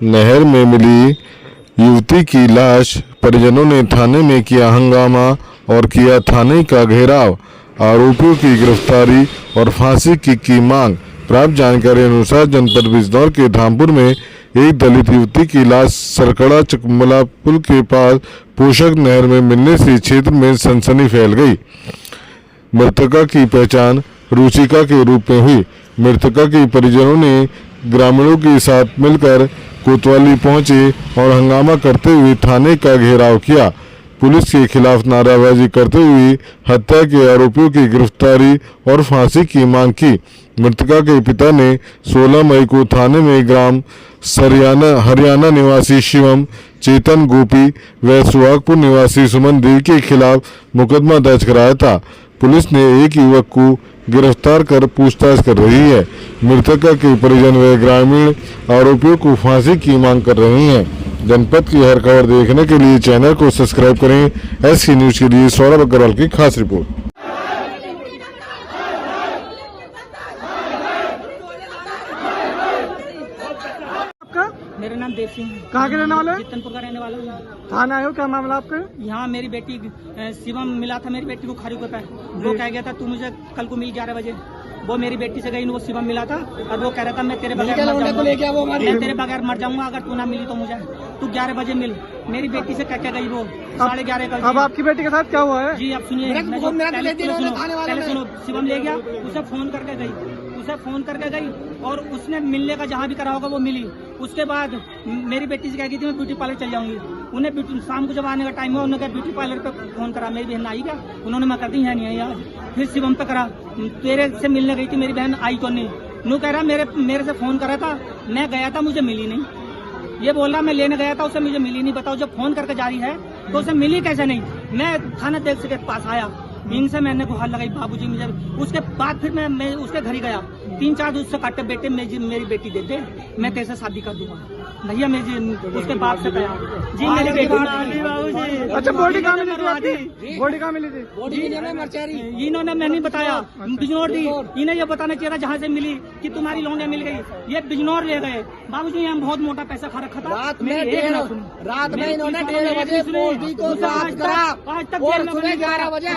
नहर में मिली युवती की लाश, परिजनों ने थाने में किया हंगामा और किया थाने का घेराव। आरोपियों की गिरफ्तारी और फांसी की मांग। प्राप्त जानकारी अनुसार जनपद बिजनौर के धामपुर में एक दलित युवती की लाश सरकड़ा चकमला पुल के पास पोषक नहर में मिलने से क्षेत्र में सनसनी फैल गई। मृतका की पहचान रुचिका के रूप में हुई। मृतका के परिजनों ने ग्रामीणों के साथ मिलकर कोतवाली पहुंचे और हंगामा करते हुए थाने का घेराव किया। पुलिस के खिलाफ नारेबाजी करते हुए हत्या के आरोपियों की गिरफ्तारी और फांसी की मांग की। मृतका के पिता ने 16 मई को थाने में ग्राम हरियाणा निवासी शिवम, चेतन गोपी व सुहागपुर निवासी सुमन देव के खिलाफ मुकदमा दर्ज कराया था। पुलिस ने एक युवक को गिरफ्तार कर पूछताछ कर रही है। मृतका के परिजन व ग्रामीण आरोपियों को फांसी की मांग कर रहे हैं। जनपद की हर खबर देखने के लिए चैनल को सब्सक्राइब करें। SK न्यूज के लिए सौरभ अग्रवाल की खास रिपोर्ट। मेरा नाम देव सिंह है। कहाँ के रहने वाले? जितनपुर का रहने वाला हूँ। थाना आए हो, क्या मामला आपका? यहाँ मेरी बेटी शिवम मिला था, मेरी बेटी को खारी को पे वो कह गया था तू मुझे कल को मिल 11 बजे। वो मेरी बेटी से गई, वो शिवम मिला था और वो कह रहा था मैं तेरे बगैर मर जाऊंगा अगर तू ना मिली तो मुझे तू 11 बजे मिल। मेरी बेटी से कह गई वो 11:30 का। अब आपकी बेटी के साथ क्या हुआ है? जी अब सुनिए, पहले सुनो। शिवम ले गया, उसे फोन करके गई और उसने मिलने का जहाँ भी करा होगा वो मिली। उसके बाद मेरी बेटी से कह गई थी मैं ब्यूटी पार्लर चल जाऊंगी। उन्हें शाम को जब आने का टाइम हुआ उन्होंने कहा ब्यूटी पार्लर पे फोन करा, मेरी बहन आई क्या? उन्होंने मैं कर दी है नहीं आई आज। फिर शिवम पे करा, तेरे से मिलने गई थी मेरी बहन, आई तो नहीं। नू कह रहा मेरे से फोन करा था, मैं गया था मुझे मिली नहीं। ये बोल रहा मैं लेने गया था उसे मुझे मिली नहीं। बताओ जब फोन करके जारी है तो उसे मिली कैसे नहीं? मैं थाना देख के पास आया, इनसे मैंने गुहार लगाई बाबूजी मुझे। उसके बाद फिर मैं उसके घर ही गया, 3-4 दूध से काटे बेटे मेरी बेटी दे दे, मैं तेरे से शादी कर दूंगा भैया। उसके बाप से कहा जी मेरी बेटी। अच्छा बॉडी कहाँ मिली थी? बॉडी कहाँ मिली थी? इन्होंने मैं नहीं बताया, बिजनौर दी। इन्हें ये बताना चाहिए था जहाँ से मिली कि तुम्हारी लौंडिया मिल गई। ये बिजनौर ले गए बाबूजी, हम बहुत मोटा पैसा खा रखा था। रात में इन्होंने 1:30 बजे आज तक 11 बजे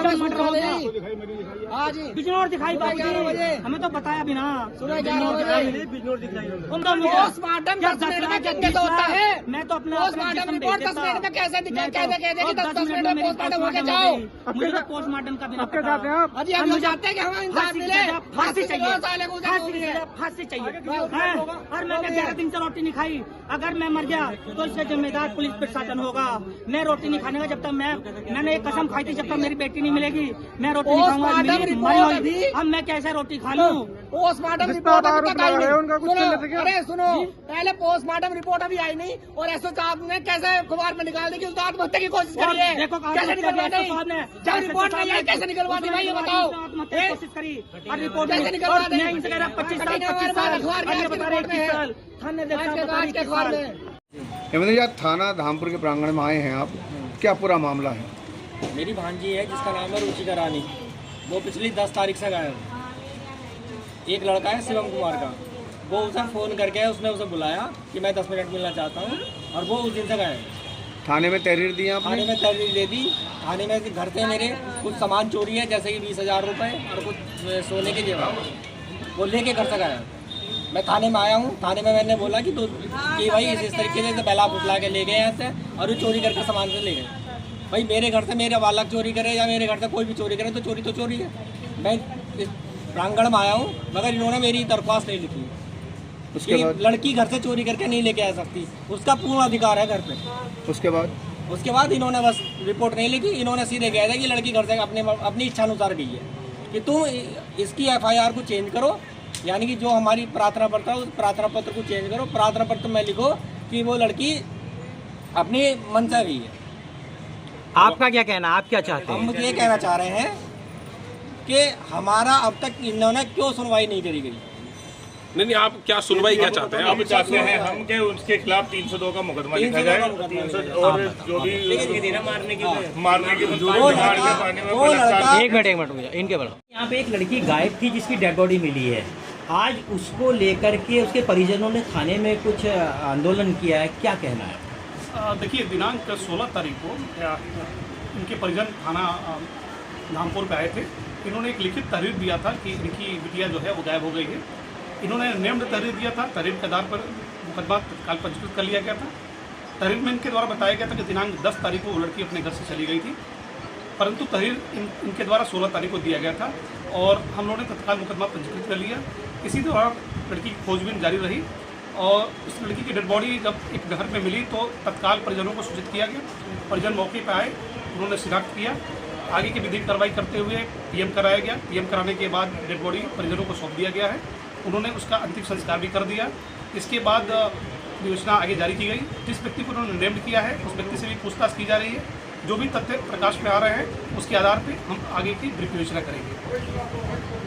आज बिजनौर दिखाई बाबूजी, हमें तो बताया भी ना। पोस्टमार्टम 10 मिनट में कैसे होता है? मैं तो अपना पोस्टमार्टम रिपोर्ट 10 मिनट में कैसे कहते कि 10 मिनट में पोस्टमार्टम होके जाओ। मुझे तो पोस्टमार्टम का भी आपके साथ हैं आप? अजी हम चाहते हैं कि हमें इंसाफ मिले। फांसी चाहिए, फांसी चाहिए। और मैंने 11 दिन से रोटी नहीं खाई। अगर मैं मर गया तो इसका जिम्मेदार पुलिस प्रशासन होगा। मैं रोटी नहीं खाने का जब तक मैंने एक कसम खाई थी जब तक मेरी बेटी नहीं मिलेगी मैं रोटी नहीं खाऊंगा। अब मैं कैसे रोटी खा लूँ? पोस्टमार्टम रिपोर्ट सुनो, पहले पोस्टमार्टम रिपोर्ट अभी आई नहीं और एसओ साहब ने कैसे अखबार में निकाल दी कि उसने आत्महत्या की कोशिश करी है। देखो कैसे निकलवा दी? जब रिपोर्ट नहीं आई कैसे निकलवा दी भाई ये बताओ। कोशिश करी और रिपोर्ट कैसे निकलवा दी? 25 साल थाने यार थाना धामपुर के प्रांगण में आए हैं आप, क्या पूरा मामला है? मेरी भांजी है जिसका नाम है रुचिका रानी, वो पिछली 10 तारीख से गायब है। एक लड़का है शिवम कुमार का, वो उसे फ़ोन करके उसने उसे बुलाया कि मैं 10 मिनट मिलना चाहता हूँ और वो उस दिन से गायब है। थाने में तहरीर दी आपने? थाने में तहरीर दे दी। थाने में घर से मेरे कुछ सामान चोरी है जैसे कि 20,000 रुपये और कुछ सोने के जेवर, वो लेके घर से गायब। मैं थाने में आया हूँ, थाने में मैंने बोला कि भाई इस तरीके से बहला फुसला के ले गए यहाँ से और वो चोरी करके सामान से ले गए। भाई मेरे घर से मेरे बालक चोरी करे या मेरे घर से कोई भी चोरी करे तो चोरी है। मैं इस प्रांगण में आया हूँ मगर इन्होंने मेरी दरख्वास्त नहीं लिखी। उसके बाद लड़की घर से चोरी करके नहीं लेके आ सकती, उसका पूर्ण अधिकार है घर पे। उसके बाद इन्होंने बस रिपोर्ट नहीं लिखी, इन्होंने सीधे कह दिया कि लड़की घर से अपनी इच्छा अनुसार गई है कि तुम इसकी FIR को चेंज करो, यानी कि जो हमारी प्रार्थना पत्र है उस प्रार्थना पत्र को चेंज करो। प्रार्थना पत्र में लिखो कि वो लड़की अपने मन से गई है। आपका क्या कहना, आप क्या चाहते हैं? हम ये कहना चाह रहे हैं कि हमारा अब तक इन्होंने क्यों सुनवाई नहीं करी गई। नहीं, आप क्या सुनवाई क्या चाहते हैं? आप चाहते हैं हम के उसके खिलाफ 302 का मुकदमा लिखा जाए और जो भी मारने की एक मिनट इनके बढ़ो। यहाँ पे एक लड़की गायब थी जिसकी डेड बॉडी मिली है, आज उसको लेकर के उसके परिजनों ने थाने में कुछ आंदोलन किया है, क्या कहना है? देखिए, दिनांक 16 तारीख को इनके परिजन थाना धामपुर पे आए थे। इन्होंने एक लिखित तहरीर दिया था कि इनकी बिटिया जो है वो गायब हो गई है। इन्होंने नेम्ड तहरीर दिया था। तहरीर के आधार पर मुकदमा तत्काल पंजीकृत कर लिया गया था। तहरीर में इनके द्वारा बताया गया था कि दिनांक 10 तारीख को वो लड़की अपने घर से चली गई थी, परंतु तहरीर इनके द्वारा 16 तारीख को दिया गया था और हम लोगों ने तत्काल मुकदमा पंजीकृत कर लिया। इसी दौरान लड़की की खोजबीन जारी रही और उस लड़की की डेड बॉडी जब एक घर में मिली तो तत्काल परिजनों को सूचित किया गया। परिजन मौके पर आए, उन्होंने शिनाख्त किया। आगे की विधिक कार्रवाई करते हुए पीएम कराया गया। पीएम कराने के बाद डेड बॉडी परिजनों को सौंप दिया गया है। उन्होंने उसका अंतिम संस्कार भी कर दिया। इसके बाद योजना आगे जारी की गई। जिस व्यक्ति को उन्होंने नेम्ड किया है उस व्यक्ति से भी पूछताछ की जा रही है। जो भी तथ्य प्रकाश में आ रहे हैं उसके आधार पर हम आगे की ब्रीफ योजना करेंगे।